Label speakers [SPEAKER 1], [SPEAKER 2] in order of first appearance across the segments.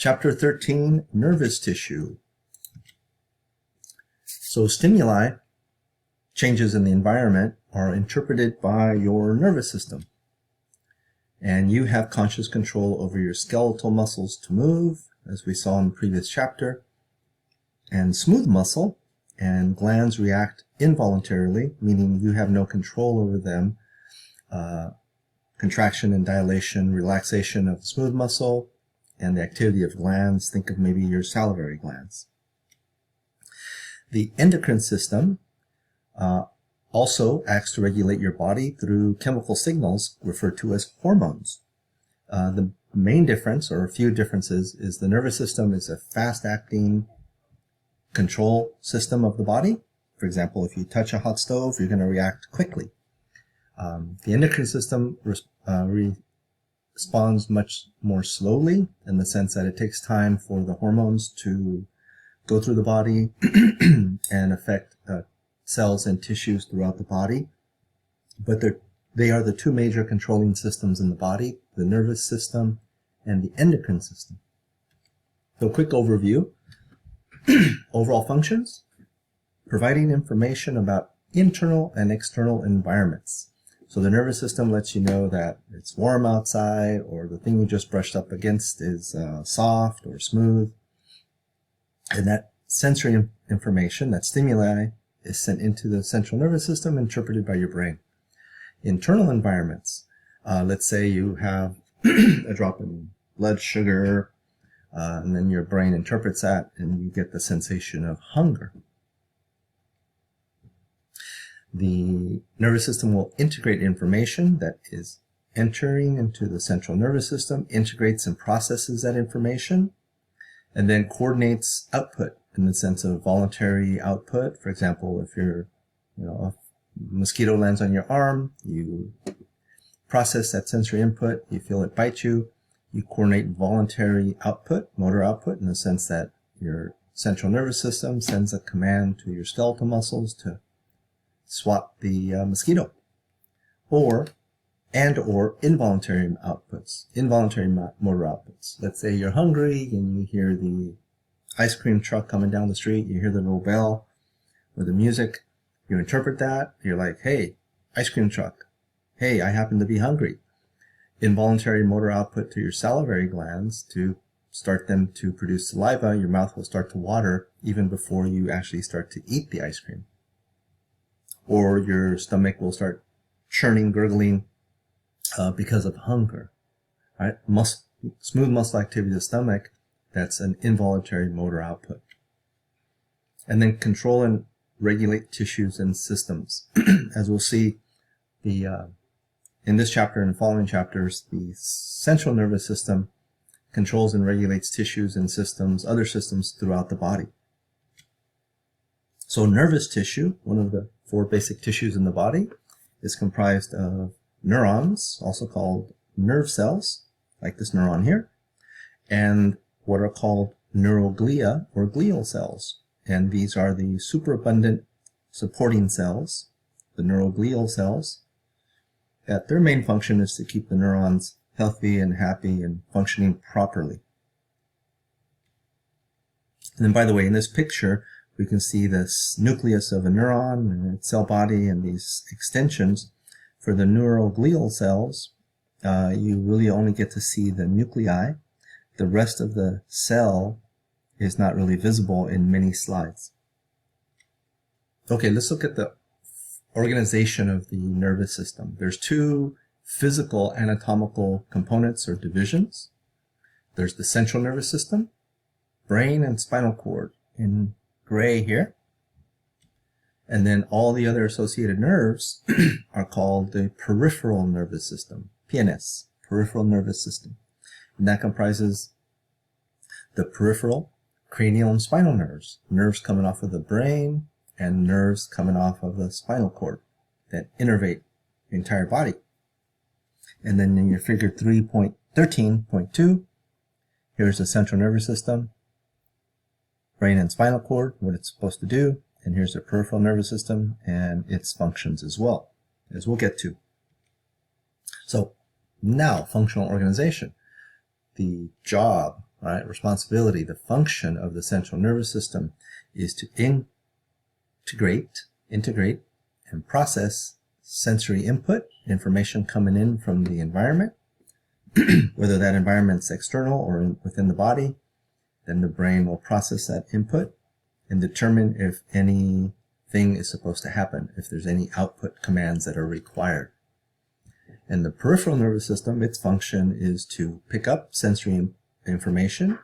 [SPEAKER 1] Chapter 13, Nervous Tissue. So stimuli, changes in the environment, are interpreted by your nervous system. And you have conscious control over your skeletal muscles to move, as we saw in the previous chapter. And smooth muscle and glands react involuntarily, meaning you have no control over them. Contraction and dilation, relaxation of the smooth muscle, and the activity of glands. Think of maybe your salivary glands. The endocrine system also acts to regulate your body through chemical signals referred to as hormones. The main difference, or a few differences, is the nervous system is a fast-acting control system of the body. For example, if you touch a hot stove, you're going to react quickly. The endocrine system responds much more slowly, in the sense that it takes time for the hormones to go through the body and affect cells and tissues throughout the body. But they are the two major controlling systems in the body, the nervous system and the endocrine system. So quick overview. Overall functions: providing information about internal and external environments. So the nervous system lets you know that it's warm outside, or the thing you just brushed up against is soft or smooth. And that sensory information, that stimuli, is sent into the central nervous system, interpreted by your brain. Internal environments. Let's say you have a drop in blood sugar, and then your brain interprets that, and you get the sensation of hunger. The nervous system will integrate information that is entering into the central nervous system, integrates and processes that information, and then coordinates output in the sense of voluntary output. For example, if a mosquito lands on your arm, you process that sensory input, you feel it bite you, you coordinate voluntary output, motor output, in the sense that your central nervous system sends a command to your skeletal muscles to swat the mosquito. Or involuntary outputs, involuntary motor outputs. Let's say you're hungry and you hear the ice cream truck coming down the street, you hear the little bell or the music, you interpret that, you're like, hey, ice cream truck, hey, I happen to be hungry. Involuntary motor output to your salivary glands to start them to produce saliva. Your mouth will start to water even before you actually start to eat the ice cream. Or your stomach will start churning, gurgling because of hunger. Right? Smooth muscle activity of the stomach, that's an involuntary motor output. And then control and regulate tissues and systems. As we'll see in this chapter and following chapters, the central nervous system controls and regulates tissues and systems, other systems throughout the body. So nervous tissue, one of the 4 basic tissues in the body, is comprised of neurons, also called nerve cells, like this neuron here, and what are called neuroglia, or glial cells. And these are the superabundant supporting cells, the neuroglial cells, that their main function is to keep the neurons healthy and happy and functioning properly. And then, by the way, in this picture, we can see this nucleus of a neuron and its cell body and these extensions. For the neuroglial cells, you really only get to see the nuclei. The rest of the cell is not really visible in many slides. Okay, let's look at the organization of the nervous system. There's 2 physical anatomical components or divisions. There's the central nervous system, brain and spinal cord in gray here. And then all the other associated nerves are called the peripheral nervous system, PNS, peripheral nervous system. And that comprises the peripheral, cranial, and spinal nerves coming off of the brain and nerves coming off of the spinal cord that innervate the entire body. And then in your figure 3.13.2, here's the central nervous system, brain and spinal cord, what it's supposed to do, and here's the peripheral nervous system and its functions as well, as we'll get to. So now, functional organization. The job All right, responsibility, the function of the central nervous system is to integrate, and process sensory input, information coming in from the environment, whether that environment's external or within the body. Then the brain will process that input and determine if anything is supposed to happen, if there's any output commands that are required. And the peripheral nervous system, its function is to pick up sensory information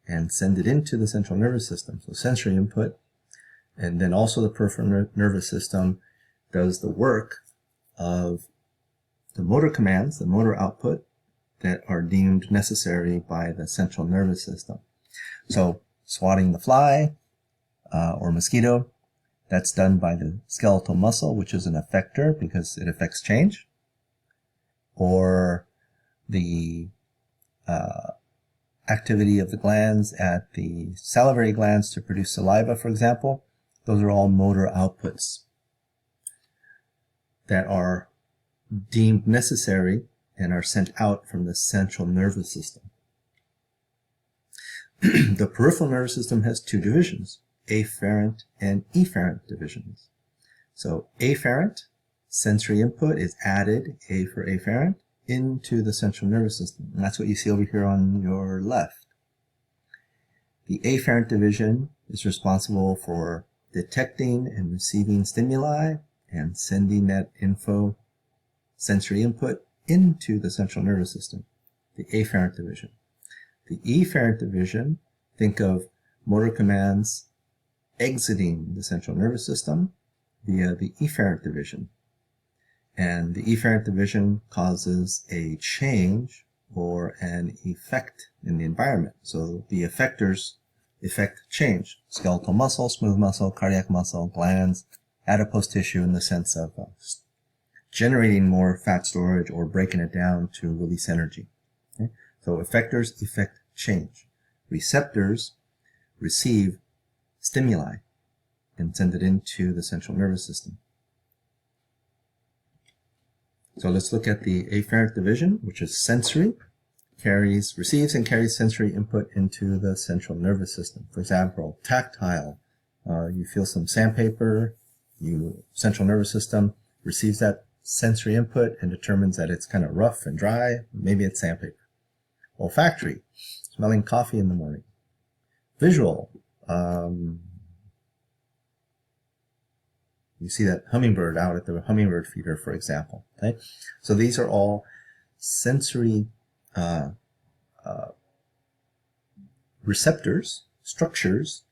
[SPEAKER 1] and send it into the central nervous system. So sensory input, and then also the peripheral nervous system does the work of the motor commands, the motor output that are deemed necessary by the central nervous system. So swatting the fly or mosquito, that's done by the skeletal muscle, which is an effector because it affects change. Or the activity of the glands at the salivary glands to produce saliva, for example. Those are all motor outputs that are deemed necessary and are sent out from the central nervous system. The peripheral nervous system has two divisions, afferent and efferent divisions. So afferent, sensory input is added, A for afferent, into the central nervous system. And that's what you see over here on your left. The afferent division is responsible for detecting and receiving stimuli and sending that sensory input into the central nervous system, the afferent division. The efferent division, think of motor commands exiting the central nervous system via the efferent division. And the efferent division causes a change or an effect in the environment. So the effectors effect change. Skeletal muscle, smooth muscle, cardiac muscle, glands, adipose tissue in the sense of generating more fat storage or breaking it down to release energy. Okay? So effectors effect change. Receptors receive stimuli and send it into the central nervous system. So let's look at the afferent division, which is sensory, receives and carries sensory input into the central nervous system. For example, tactile, you feel some sandpaper, central nervous system receives that sensory input and determines that it's kind of rough and dry, maybe it's sandpaper. Olfactory, smelling coffee in the morning. Visual, you see that hummingbird out at the hummingbird feeder, for example. Okay? So these are all sensory receptors, structures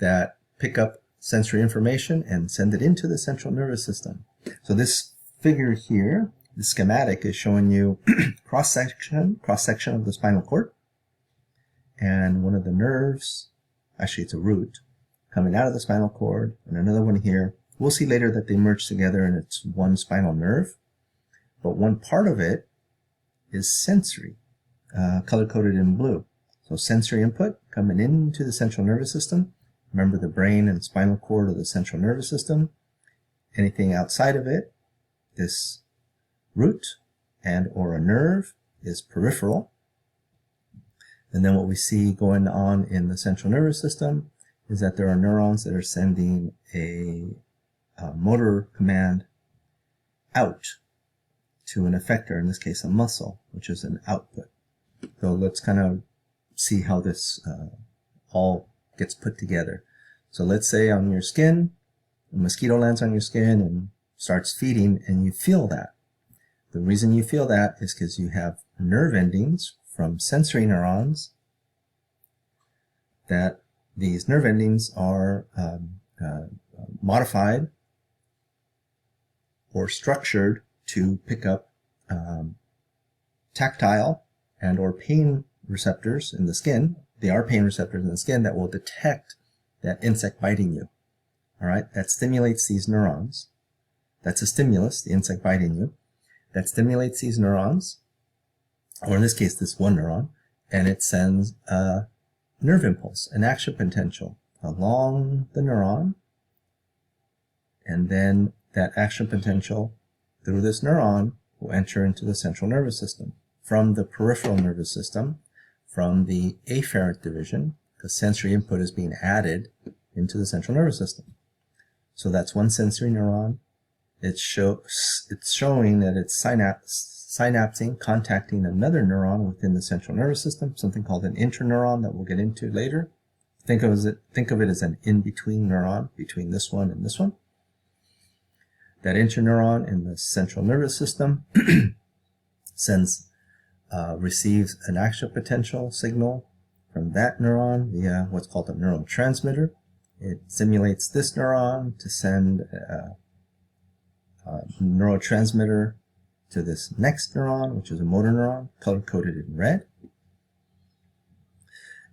[SPEAKER 1] that pick up sensory information and send it into the central nervous system. So this figure here, the schematic, is showing you cross-section of the spinal cord, and one of the nerves, actually it's a root, coming out of the spinal cord, and another one here. We'll see later that they merge together and it's one spinal nerve, but one part of it is sensory, color-coded in blue. So sensory input coming into the central nervous system. Remember, the brain and spinal cord of the central nervous system. Anything outside of it, this root and or a nerve, is peripheral. And then what we see going on in the central nervous system is that there are neurons that are sending a motor command out to an effector, in this case a muscle, which is an output. So let's kind of see how this all gets put together. So let's say on your skin, a mosquito lands on your skin and starts feeding, and you feel that. The reason you feel that is because you have nerve endings from sensory neurons, that these nerve endings are modified or structured to pick up tactile and or pain receptors in the skin. They are pain receptors in the skin that will detect that insect biting you. All right, that stimulates these neurons. That's a stimulus, the insect biting you. That stimulates these neurons, or in this case, this one neuron, and it sends a nerve impulse, an action potential along the neuron, and then that action potential through this neuron will enter into the central nervous system from the peripheral nervous system, from the afferent division, because sensory input is being added into the central nervous system. So that's one sensory neuron. It's showing that it's synapsing, contacting another neuron within the central nervous system, something called an interneuron that we'll get into later. Think of it as an in-between neuron between this one and this one. That interneuron in the central nervous system receives an action potential signal from that neuron via what's called a neurotransmitter. It stimulates this neuron to send a neurotransmitter to this next neuron, which is a motor neuron, color-coded in red.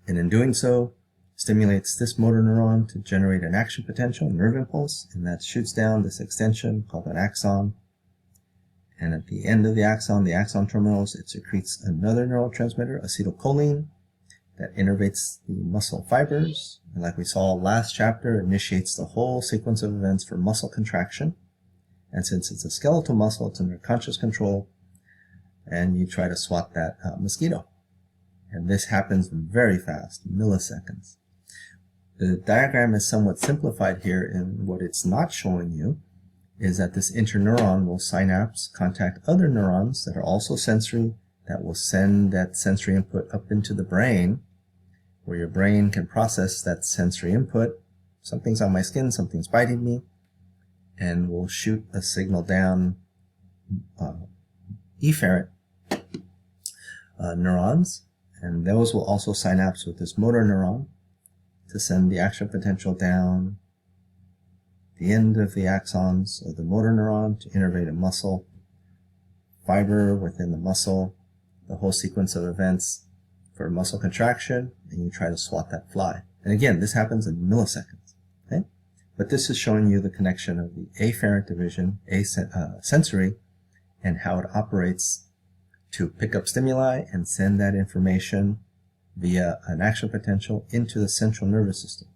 [SPEAKER 1] And in doing so, stimulates this motor neuron to generate an action potential, nerve impulse, and that shoots down this extension called an axon. And at the end of the axon terminals, it secretes another neurotransmitter, acetylcholine, that innervates the muscle fibers. And like we saw last chapter, initiates the whole sequence of events for muscle contraction. And since it's a skeletal muscle, it's under conscious control, and you try to swat that mosquito. And this happens very fast, milliseconds. The diagram is somewhat simplified here, and what it's not showing you is that this interneuron will synapse, contact other neurons that are also sensory, that will send that sensory input up into the brain, where your brain can process that sensory input. Something's on my skin, something's biting me, and will shoot a signal down efferent neurons, and those will also synapse with this motor neuron to send the action potential down the end of the axons of the motor neuron to innervate a muscle fiber within the muscle, the whole sequence of events for muscle contraction, and you try to swat that fly. And again, this happens in milliseconds. Okay? But this is showing you the connection of the afferent division, sensory, and how it operates to pick up stimuli and send that information via an action potential into the central nervous system.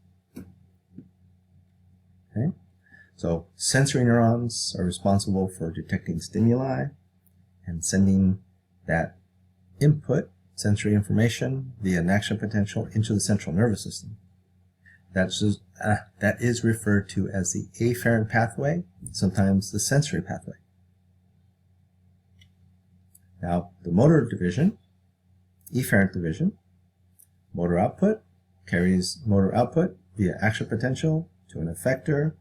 [SPEAKER 1] Okay? So sensory neurons are responsible for detecting stimuli and sending that input, sensory information, via an action potential into the central nervous system. That is referred to as the afferent pathway, sometimes the sensory pathway. Now, the motor division, efferent division, motor output, carries motor output via action potential to an effector.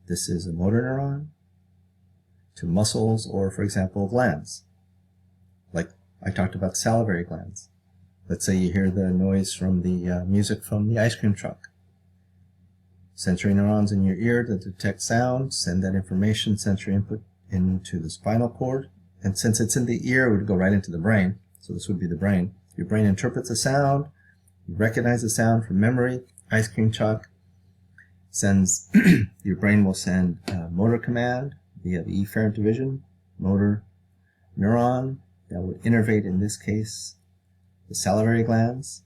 [SPEAKER 1] This is a motor neuron, to muscles or, for example, glands. Like I talked about salivary glands. Let's say you hear the noise from the music from the ice cream truck. Sensory neurons in your ear that detect sound send that information, sensory input, into the spinal cord. And since it's in the ear, it would go right into the brain. So this would be the brain. Your brain interprets a sound. You recognize the sound from memory. Ice cream truck sends, your brain will send a motor command via the efferent division, motor neuron that would innervate, in this case, the salivary glands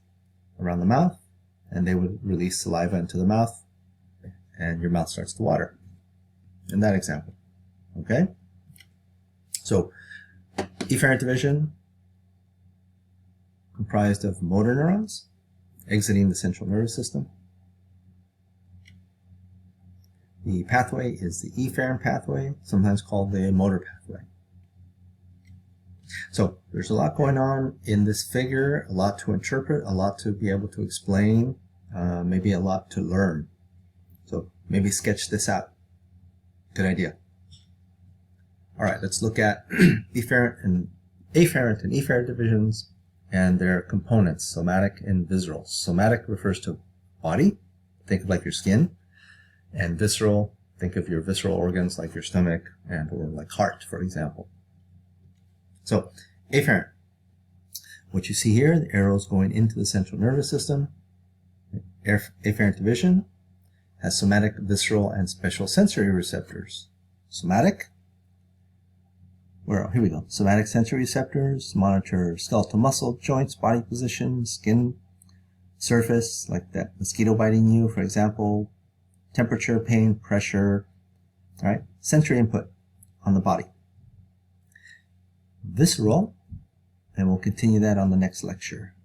[SPEAKER 1] around the mouth, and they would release saliva into the mouth, and your mouth starts to water. In that example. Okay? So, efferent division comprised of motor neurons exiting the central nervous system. The pathway is the efferent pathway, sometimes called the motor pathway. So there's a lot going on in this figure, a lot to interpret, a lot to be able to explain, maybe a lot to learn. So maybe sketch this out. Good idea. All right, let's look at afferent and efferent divisions and their components, somatic and visceral. Somatic refers to body, think of like your skin, and visceral, think of your visceral organs like your stomach and or like heart, for example. So, afferent. What you see here, the arrows going into the central nervous system. Afferent division has somatic, visceral, and special sensory receptors. Somatic, here we go. Somatic sensory receptors monitor skeletal muscle, joints, body position, skin surface, like that mosquito biting you, for example, temperature, pain, pressure, all right? Sensory input on the body. Visceral, and we'll continue that on the next lecture.